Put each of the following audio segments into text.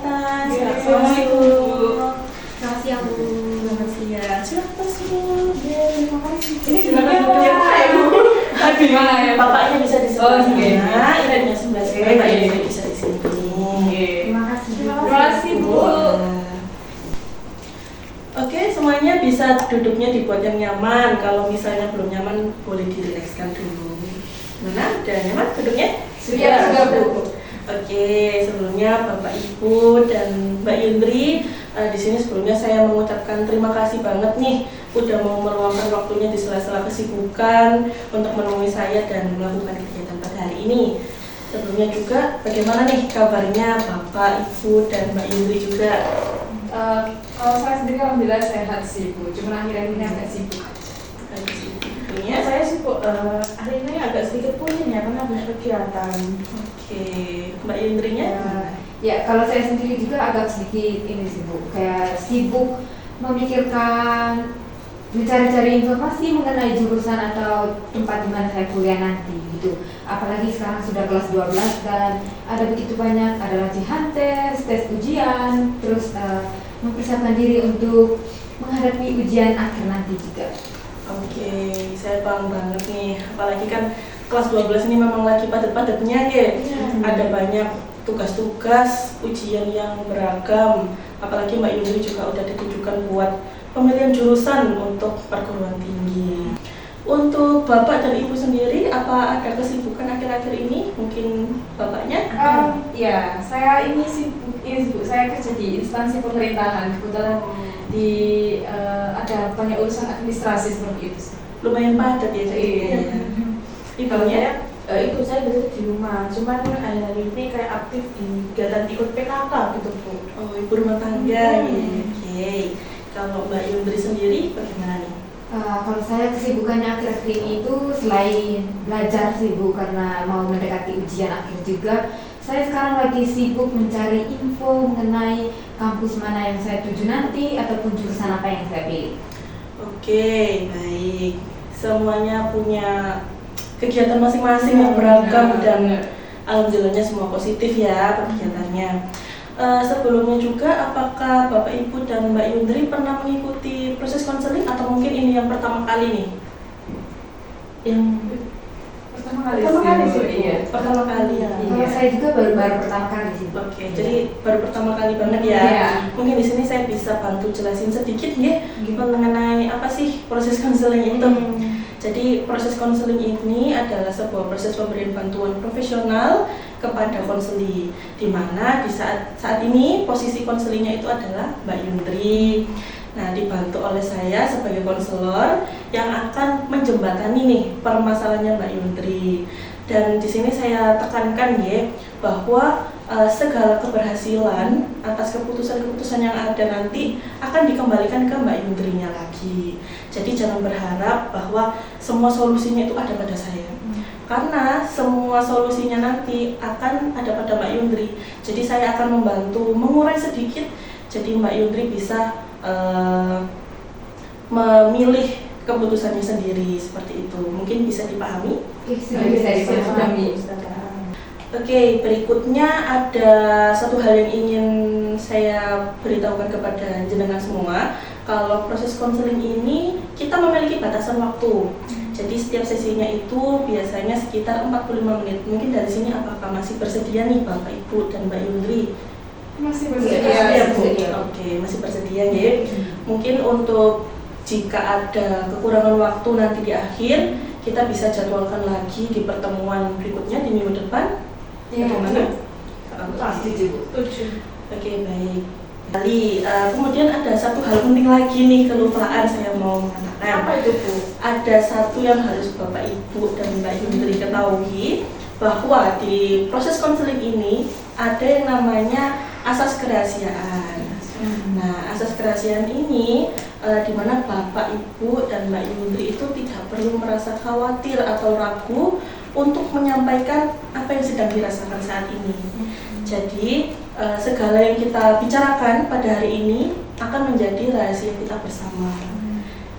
Kesehatan. Selamat siang, Bu. Selamat siang, Bu. Selamat siang. Silakan masuk. Terima kasih. Ini silakan duduk ya, Pak, Ibu. Aduh, Gimana ya? bapaknya bisa di sebelah Oh, oke. sana, ibunya sebelah sini, Oke. bapaknya juga bisa di sini. Terima kasih. Terima kasih, Bu. Oke, semuanya bisa duduknya dibuat yang nyaman. Kalau misalnya belum nyaman, boleh dirilekskan dulu. Mana? Udah nyaman duduknya? Sudah, Bu. Oke, sebelumnya Bapak Ibu dan Mbak Yundri, di sini sebelumnya saya mengucapkan terima kasih banget nih udah mau meluangkan waktunya di sela-sela kesibukan untuk menemui saya dan melakukan kegiatan pada hari ini. Sebelumnya juga bagaimana nih kabarnya Bapak, Ibu, dan Mbak Yundri juga? Kalau saya sendiri alhamdulillah sehat sih, Bu. Cuma akhir-akhir ini agak sibuk. Ya, Saya sibuk hari ini agak sedikit pusing ya karena banyak kegiatan. Oke, Mbak Yundrinya? Ya, kalau saya sendiri juga agak sedikit ini sih, Bu. Kayak sibuk memikirkan, mencari-cari informasi mengenai jurusan atau tempat di mana saya kuliah nanti gitu. Apalagi sekarang sudah kelas 12 dan ada begitu banyak, ada latihan tes ujian, terus mempersiapkan diri untuk menghadapi ujian akhir nanti juga. Oke, saya paham banget nih. Apalagi kan kelas 12 ini memang lagi padat-padatnya ya. Ada banyak tugas-tugas, ujian yang beragam. Apalagi Mbak Yundri juga udah ditujukan buat pemilihan jurusan untuk perguruan tinggi. Untuk Bapak dan Ibu sendiri, apa ada kesibukan akhir-akhir ini? Mungkin Bapaknya? Ya, saya ini sibuk, Bu. Saya kerja di instansi pemerintahan. Kebetulan di ada banyak urusan administrasi seperti itu sih. Lumayan padat ya jadinya. Iya. Ibunya? Itu saya biasa di rumah, cuman hari ini kayak aktif di kegiatan ikut PKK gitu Bu. Oh, ibu rumah tangga. Oke. Kalau Mbak Yundri sendiri bagaimana nih? Kalau saya kesibukannya akhir-akhir ini itu selain belajar sih, Bu, karena mau mendekati ujian akhir juga. Saya sekarang lagi sibuk mencari info mengenai kampus mana yang saya tuju nanti ataupun jurusan apa yang saya pilih. Oke, baik. Semuanya punya kegiatan masing-masing yang beragam dan alhamdulillahnya semua positif ya kegiatannya. Sebelumnya juga, apakah Bapak Ibu dan Mbak Yundri pernah mengikuti proses konseling atau mungkin ini yang pertama kali nih? Yang Pertama sih, Bu. Iya. pertama kali ya. Kalau saya juga baru pertama kali sih. Oke, jadi baru pertama kali banget ya. Iya. Mungkin di sini saya bisa bantu jelasin sedikit ya mengenai apa sih proses konseling itu. Jadi proses konseling ini adalah sebuah proses pemberian bantuan profesional kepada konseli, di mana di saat ini posisi konselingnya itu adalah Mbak Yundri. Nah, dibantu oleh saya sebagai konselor yang akan menjembatani nih permasalahannya Mbak Yundri. Dan di sini saya tekankan ya bahwa segala keberhasilan atas keputusan-keputusan yang ada nanti akan dikembalikan ke Mbak Yundrinya lagi. Jadi jangan berharap bahwa semua solusinya itu ada pada saya. Karena semua solusinya nanti akan ada pada Mbak Yundri. Jadi saya akan membantu mengurai sedikit. Jadi Mbak Yundri bisa memilih keputusannya sendiri seperti itu. Mungkin bisa dipahami? Sudah bisa dipahami. Oke, berikutnya ada satu hal yang ingin saya beritahukan kepada jenengan semua. Kalau proses konseling ini kita memiliki batasan waktu. Jadi setiap sesinya itu biasanya sekitar 45 menit. Mungkin dari sini apakah masih bersedia nih Bapak Ibu dan Mbak Yundri? Masih Ya, Bu. bersedia. Oke, masih bersedia ya. Mungkin untuk jika ada kekurangan waktu nanti di akhir, kita bisa jadwalkan lagi di pertemuan berikutnya di minggu depan. Bagaimana? Pasti Bu. Oke, baik. Kemudian ada satu hal penting lagi nih, kelupaan saya mau mengatakan. Apa itu Bu? Ada satu yang harus Bapak Ibu dan Mbak Yundri ketahui, bahwa di proses konseling ini ada yang namanya asas kerahasiaan. Nah, asas kerahasiaan ini di mana Bapak Ibu dan Mbak Yundri itu tidak perlu merasa khawatir atau ragu untuk menyampaikan apa yang sedang dirasakan saat ini. Jadi segala yang kita bicarakan pada hari ini akan menjadi rahasia kita bersama.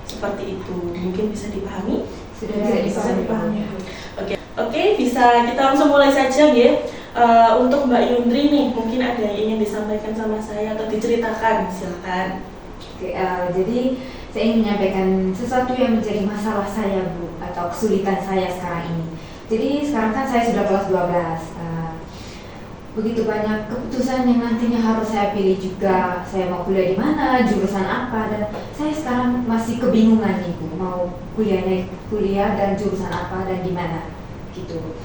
Seperti itu, mungkin bisa dipahami? Sudah bisa dipahami. Oke, bisa kita langsung mulai saja ya. Untuk Mbak Yundri nih, mungkin ada yang ingin disampaikan sama saya atau diceritakan, silakan. Oke, jadi saya ingin menyampaikan sesuatu yang menjadi masalah saya, Bu, atau kesulitan saya sekarang ini. Jadi sekarang kan saya sudah kelas 12. Begitu banyak keputusan yang nantinya harus saya pilih juga. Saya mau kuliah di mana, jurusan apa, dan saya sekarang masih kebingungan nih, Bu, mau kuliah dan jurusan apa dan di mana gitu.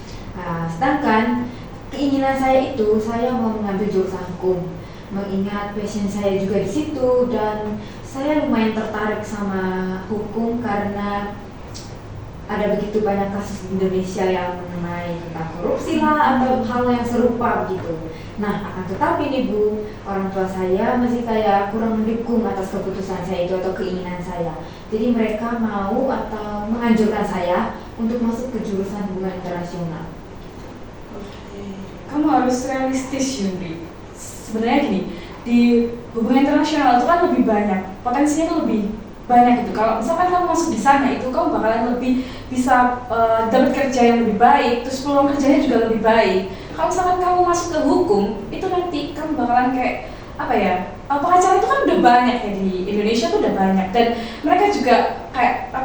Sedangkan keinginan saya itu saya mau mengambil jurusan hukum, mengingat passion saya juga di situ, dan saya lumayan tertarik sama hukum karena ada begitu banyak kasus di Indonesia yang mengenai tentang korupsi lah atau hal yang serupa begitu. Nah, akan tetapi nih Bu, orang tua saya masih kayak kurang mendukung atas keputusan saya itu atau keinginan saya. Jadi mereka mau atau menganjurkan saya untuk masuk ke jurusan hubungan internasional. Kamu harus realistis, Yundri. Sebenarnya gini, di hubungan internasional itu kan lebih banyak, potensinya itu lebih banyak gitu. Kalau misalkan kamu masuk di sana itu kamu bakalan lebih bisa dapat kerja yang lebih baik, terus peluang kerjanya juga lebih baik. Kalau misalkan kamu masuk ke hukum, itu nanti kamu bakalan kayak apa ya? Pengacara itu kan udah banyak ya di Indonesia tuh udah banyak, dan mereka juga kayak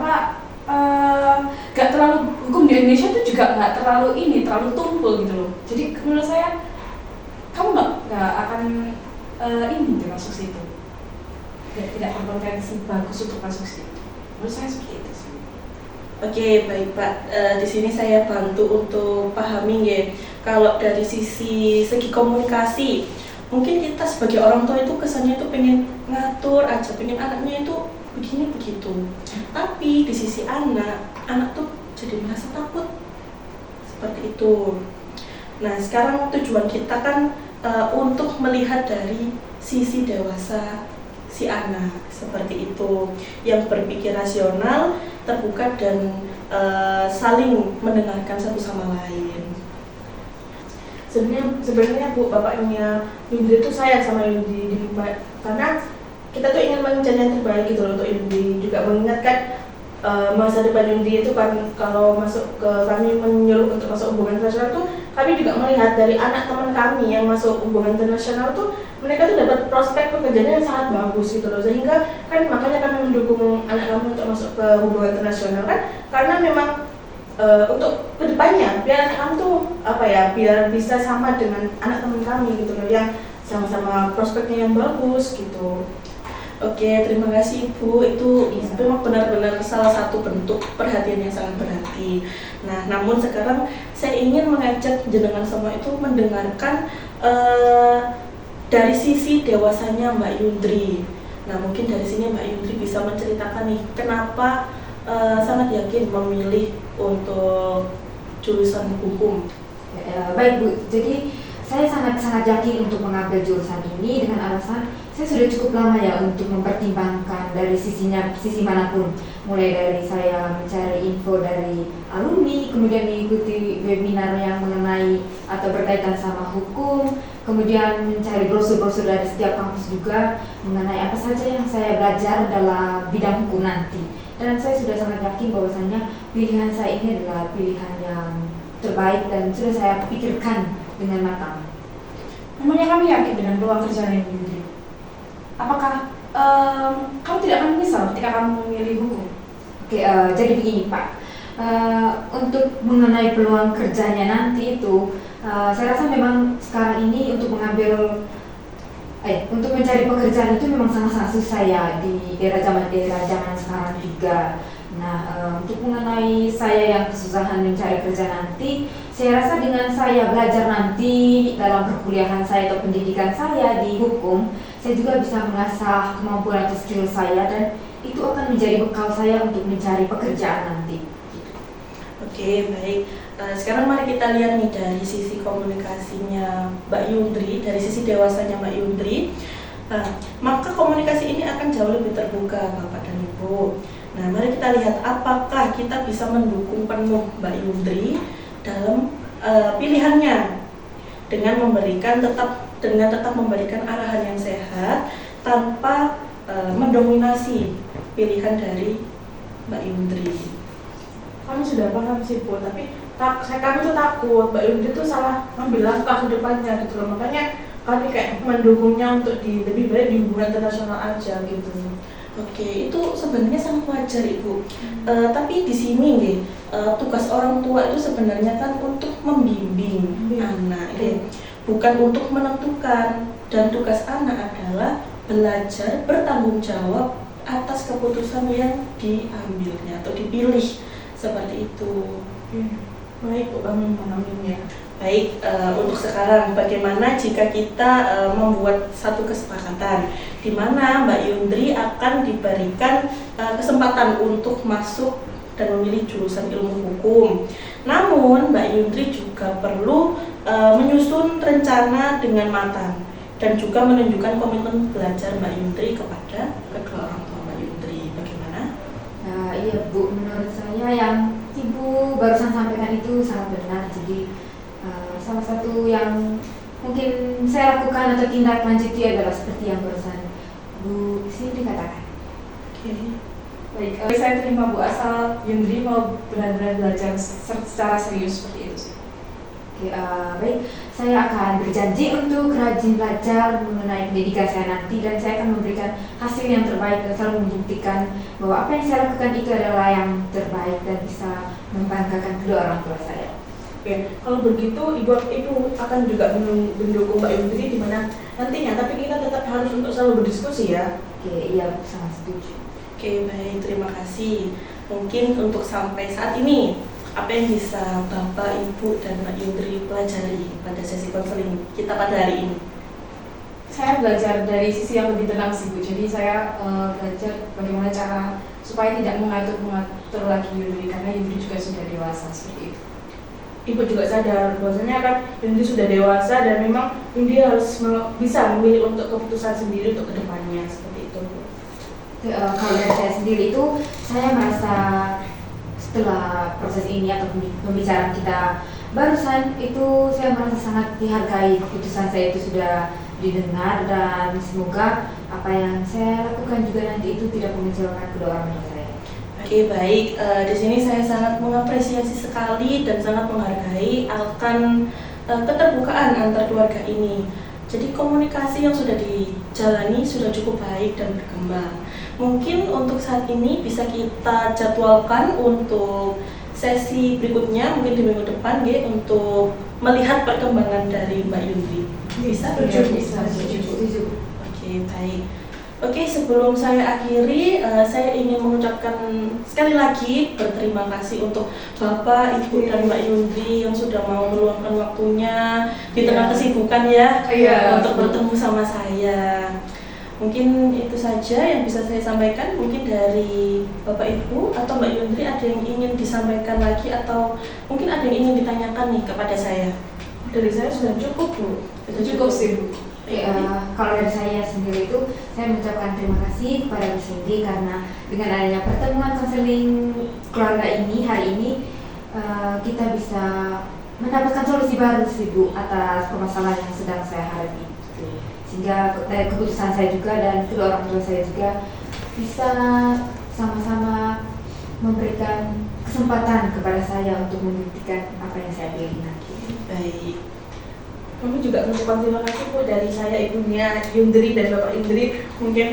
gak terlalu hukum di Indonesia tuh juga gak terlalu tumpul gitu loh. Jadi menurut saya kamu gak akan masuk situ. Tidak berpotensi bagus untuk masuk situ. Menurut saya seperti itu sih. Oke, baik Pak. Di sini saya bantu untuk pahami ya. Kalau dari segi komunikasi, mungkin kita sebagai orang tua itu kesannya itu pengen ngatur aja, pengen anaknya itu begini begitu. Tapi di sisi anak tuh jadi merasa takut seperti itu. Nah, sekarang tujuan kita kan untuk melihat dari sisi dewasa si anak seperti itu, yang berpikir rasional, terbuka, dan saling mendengarkan satu sama lain. Sebenarnya Bu, bapaknya Yundri itu sayang sama Yundri karena kita tuh ingin mencari yang terbaik gitu loh untuk Yundri, juga mengingatkan masa depan Yundri itu kan. Kalau masuk ke kami menyuruh untuk masuk hubungan internasional tuh kami juga melihat dari anak teman kami yang masuk hubungan internasional tuh mereka tuh dapat prospek pekerjaannya yang sangat bagus gitu loh, sehingga kan makanya kami mendukung anak kami untuk masuk ke hubungan internasional kan, karena memang untuk kedepannya biar anak kami tuh biar bisa sama dengan anak teman kami gitu loh, yang sama-sama prospeknya yang bagus gitu. Oke, terima kasih Ibu. Itu memang benar-benar salah satu bentuk perhatian yang sangat berarti. Nah, namun sekarang saya ingin mengajak jenengan semua itu mendengarkan dari sisi dewasanya Mbak Yundri. Nah, mungkin dari sini Mbak Yundri bisa menceritakan nih, kenapa sangat yakin memilih untuk jurusan hukum. Baik Bu, jadi saya sangat yakin untuk mengambil jurusan ini dengan alasan saya sudah cukup lama ya untuk mempertimbangkan dari sisi manapun, mulai dari saya mencari info dari alumni, kemudian mengikuti webinar yang mengenai atau berkaitan sama hukum, kemudian mencari brosur-brosur dari setiap kampus juga mengenai apa saja yang saya belajar dalam bidang hukum nanti. Dan saya sudah sangat yakin bahwasannya pilihan saya ini adalah pilihan yang terbaik dan sudah saya pikirkan dengan matang. Memangnya kami yakin dengan peluang kerja yang Yundri? Apakah kamu tidak akan menyesal ketika kamu memilih hukum? Oke, jadi begini Pak, untuk mengenai peluang kerjanya nanti itu, saya rasa memang sekarang ini untuk mencari pekerjaan itu memang sangat susah ya di era zaman sekarang juga. Nah, untuk mengenai saya yang kesusahan mencari kerja nanti, saya rasa dengan saya belajar nanti dalam perkuliahan saya atau pendidikan saya di hukum, saya juga bisa mengasah kemampuan atau skill saya, dan itu akan menjadi bekal saya untuk mencari pekerjaan nanti. Oke, baik. Sekarang mari kita lihat nih dari sisi komunikasinya Mbak Yundri, dari sisi dewasanya Mbak Yundri. Maka komunikasi ini akan jauh lebih terbuka, Bapak dan Ibu. Nah, mari kita lihat apakah kita bisa mendukung penuh Mbak Yundri dalam pilihannya dengan tetap memberikan arahan yang sehat tanpa mendominasi pilihan dari Mbak Yundri. Kami sudah paham sih Bu, tapi kami tuh takut Mbak Yundri tuh salah ngambil langkah ke depannya gitu loh, makanya kami kayak mendukungnya untuk lebih baik di hubungan internasional aja gitu. Oke, itu sebenarnya sangat wajar Ibu. Tapi di sini nih, tugas orang tua itu sebenarnya kan untuk membimbing anak, bukan untuk menentukan. Dan tugas anak adalah belajar bertanggung jawab atas keputusan yang diambilnya atau dipilih seperti itu. Baik Bu, kami memahaminya. Baik, untuk sekarang bagaimana jika kita membuat satu kesepakatan di mana Mbak Yundri akan diberikan kesempatan untuk masuk dan memilih jurusan ilmu hukum. Namun Mbak Yundri juga perlu menyusun rencana dengan matang dan juga menunjukkan komitmen belajar Mbak Yundri kepada kedua orang tua Mbak Yundri. Bagaimana? Nah, iya Bu, menurut saya yang Ibu barusan sampaikan itu sangat benar. Jadi salah satu yang mungkin saya lakukan atau tindak lanjuti adalah seperti yang barusan Bu Cindy katakan. Oke. Baik, saya terima Bu, asal Yundri mau benar-benar belajar secara serius seperti itu sih. Oke, baik. Saya akan berjanji untuk rajin belajar mengenai pendidikan saya nanti, dan saya akan memberikan hasil yang terbaik dan selalu membuktikan bahwa apa yang saya lakukan itu adalah yang terbaik dan bisa membanggakan kedua orang tua saya. Oke, kalau begitu Ibu akan juga mendukung Mbak Yundri di mana nantinya, tapi kita tetap harus untuk selalu berdiskusi ya. Oke, iya, sangat setuju. Oke, baik, terima kasih. Mungkin untuk sampai saat ini, apa yang bisa Bapak, Ibu, dan Mbak Yundri pelajari pada sesi konseling kita pada hari ini? Saya belajar dari sisi yang lebih tenang sih Bu, jadi saya belajar bagaimana cara supaya tidak mengatur lagi Yundri, karena Yundri juga sudah dewasa seperti itu. Ibu juga sadar bahwasanya kan Yundri sudah dewasa dan memang Yundri harus bisa memilih untuk keputusan sendiri untuk kedepannya seperti itu. Kalau dari saya sendiri itu, saya merasa setelah proses ini atau pembicaraan kita barusan itu, saya merasa sangat dihargai. Keputusan saya itu sudah didengar dan semoga apa yang saya lakukan juga nanti itu tidak mengecewakan kedua orang tua saya. Oke, baik. Di sini saya sangat mengapresiasi sekali dan sangat menghargai akan keterbukaan antar keluarga ini. Jadi komunikasi yang sudah dijalani sudah cukup baik dan berkembang. Mungkin untuk saat ini bisa kita jadwalkan untuk sesi berikutnya, mungkin di minggu depan ya, untuk melihat perkembangan dari Mbak Yundri. Bisa? Setuju. Oke, baik. Oke, sebelum saya akhiri, saya ingin mengucapkan sekali lagi berterima kasih untuk Bapak, Ibu, dan Mbak Yundri yang sudah mau meluangkan waktunya di tengah kesibukan ya, untuk bertemu sama saya. Mungkin itu saja yang bisa saya sampaikan. Mungkin dari Bapak Ibu atau Mbak Yundri ada yang ingin disampaikan lagi, atau mungkin ada yang ingin ditanyakan nih kepada saya. Dari saya sudah cukup Bu. Cukup sih Bu. Kalau dari saya sendiri itu, saya mengucapkan terima kasih kepada Bu Cindy karena dengan adanya pertemuan konseling keluarga ini hari ini, kita bisa mendapatkan solusi baru sih Bu atas permasalahan yang sedang saya hadapi. Sehingga keputusan saya juga dan kedua orang tua saya juga bisa sama-sama memberikan kesempatan kepada saya untuk membuktikan apa yang saya pilih nanti. Baik. Kami juga mengucapkan terima kasih Bu dari saya, ibunya Yundri dan Bapak Yundri. Mungkin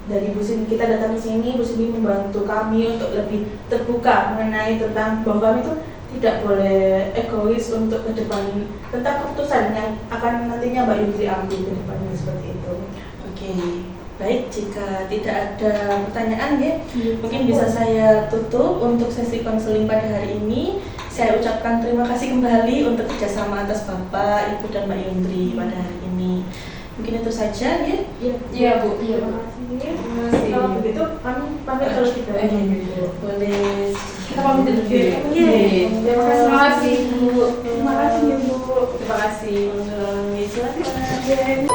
dari Bu Cindy kita datang ke sini, Bu Cindy membantu kami untuk lebih terbuka mengenai tentang bahwa kami itu tidak boleh egois untuk ke depan tentang keputusan yang akan nantinya Mbak Yundri ambil ke depannya seperti itu. Oke, baik, jika tidak ada pertanyaan ya, mungkin bisa saya tutup untuk sesi konseling pada hari ini. Saya ucapkan terima kasih kembali untuk kerjasama atas Bapak, Ibu, dan Mbak Yundri pada hari ini. Mungkin itu saja ya. Iya Bu. Terima kasih. Kalau begitu kami pamit kalau kita. Boleh. Kita pamit dulu. Terima kasih Bu. Terima kasih Bu. Terima kasih. Silakan.